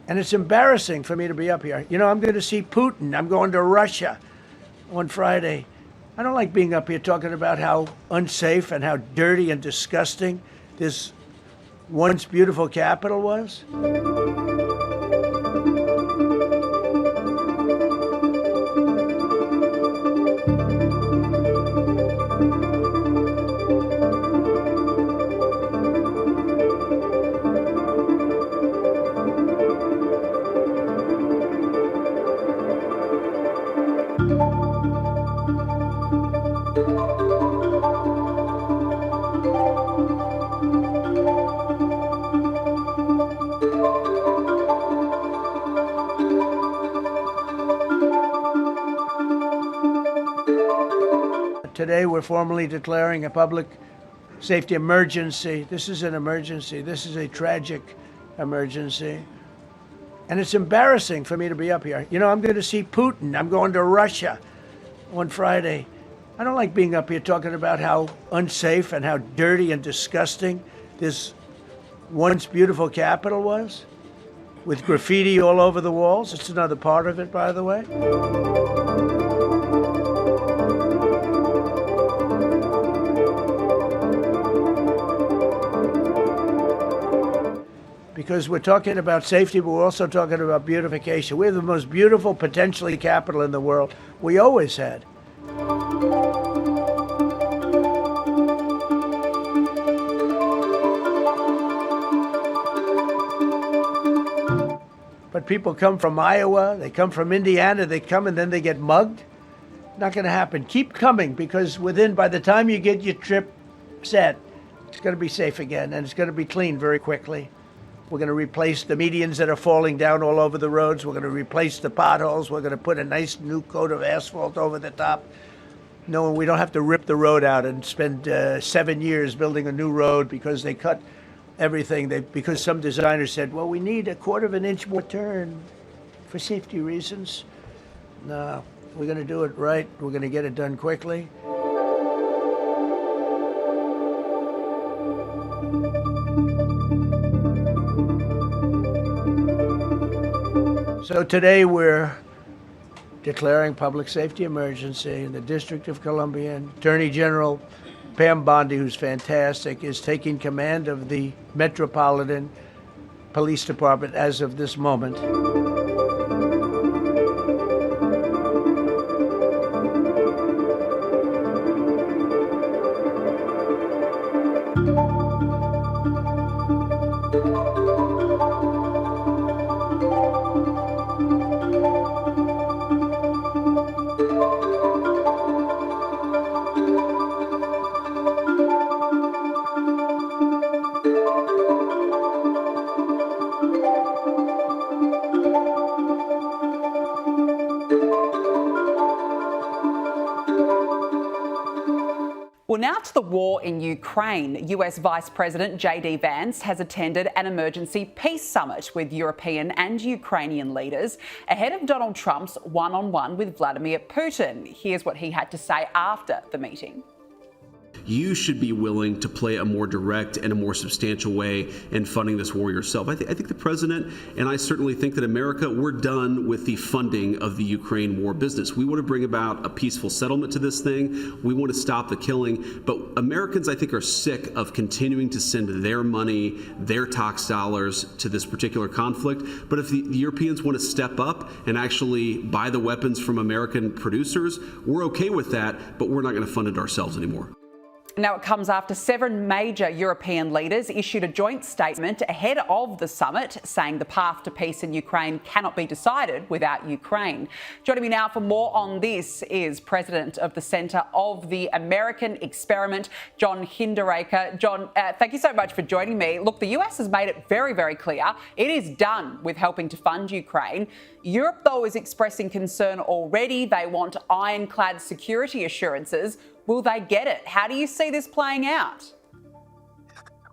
And it's embarrassing for me to be up here. You know, I'm going to see Putin. I'm going to Russia on Friday. I don't like being up here talking about how unsafe and how dirty and disgusting this once beautiful capital was. Today, we're formally declaring a public safety emergency. This is an emergency. This is a tragic emergency. And it's embarrassing for me to be up here. You know, I'm going to see Putin. I'm going to Russia on Friday. I don't like being up here talking about how unsafe and how dirty and disgusting this once beautiful capital was, with graffiti all over the walls. It's another part of it, by the way. Because we're talking about safety, but we're also talking about beautification. We have the most beautiful, potentially, capital in the world. We always had. But people come from Iowa, they come from Indiana, they come and then they get mugged. Not going to happen. Keep coming, because by the time you get your trip set, it's going to be safe again, and it's going to be clean very quickly. We're going to replace the medians that are falling down all over the roads. We're going to replace the potholes. We're going to put a nice new coat of asphalt over the top. No, we don't have to rip the road out and spend 7 years building a new road because they cut everything. Because some designer said, well, we need a 1/4 of an inch more turn for safety reasons. No, we're going to do it right. We're going to get it done quickly. So today we're declaring public safety emergency in the District of Columbia. And Attorney General Pam Bondi, who's fantastic, is taking command of the Metropolitan Police Department as of this moment. Well, now to the war in Ukraine. US Vice President JD Vance has attended an emergency peace summit with European and Ukrainian leaders ahead of Donald Trump's one-on-one with Vladimir Putin. Here's what he had to say after the meeting. You should be willing to play a more direct and a more substantial way in funding this war yourself. I think the president, and I certainly think that America, we're done with the funding of the Ukraine war business. We want to bring about a peaceful settlement to this thing. We want to stop the killing. But Americans, I think, are sick of continuing to send their money, their tax dollars to this particular conflict. But if the Europeans want to step up and actually buy the weapons from American producers, we're okay with that, but we're not going to fund it ourselves anymore. Now, it comes after 7 major European leaders issued a joint statement ahead of the summit saying the path to peace in Ukraine cannot be decided without Ukraine. Joining me now for more on this is President of the Centre of the American Experiment, John Hinderka. John, thank you so much for joining me. Look, the US has made it very, very clear it is done with helping to fund Ukraine. Europe, though, is expressing concern already. They want ironclad security assurances. Will they get it? How do you see this playing out?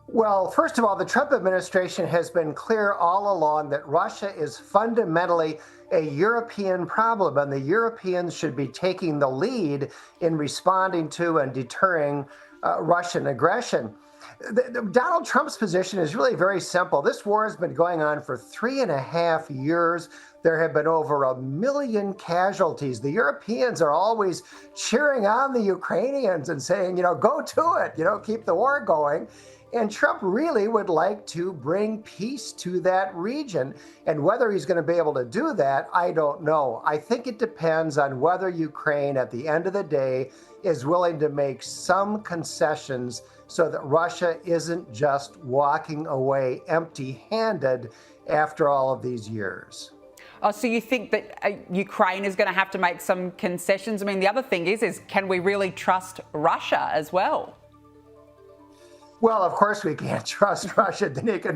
Well, first of all, the Trump administration has been clear all along that Russia is fundamentally a European problem, and the Europeans should be taking the lead in responding to and deterring Russian aggression. Donald Trump's position is really very simple. This war has been going on for 3.5 years. There have been over 1 million casualties. The Europeans are always cheering on the Ukrainians and saying, go to it, keep the war going. And Trump really would like to bring peace to that region. And whether he's going to be able to do that, I don't know. I think it depends on whether Ukraine, at the end of the day, is willing to make some concessions so that Russia isn't just walking away empty-handed after all of these years. Oh, so you think that Ukraine is going to have to make some concessions? I mean, the other thing is can we really trust Russia as well? Well, of course we can't trust Russia, Danica.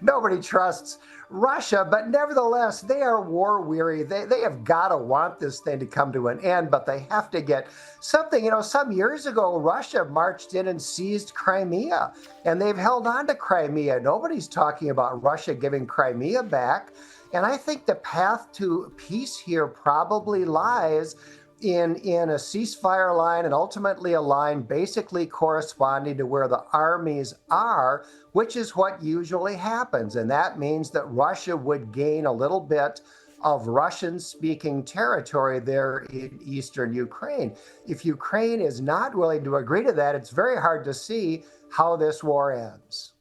Nobody trusts Russia, but nevertheless, they are war weary. They have got to want this thing to come to an end, but they have to get something. Some years ago, Russia marched in and seized Crimea, and they've held on to Crimea. Nobody's talking about Russia giving Crimea back. And I think the path to peace here probably lies in a ceasefire line, and ultimately a line basically corresponding to where the armies are, which is what usually happens. And that means that Russia would gain a little bit of Russian-speaking territory there in eastern Ukraine. If Ukraine is not willing to agree to that, it's very hard to see how this war ends.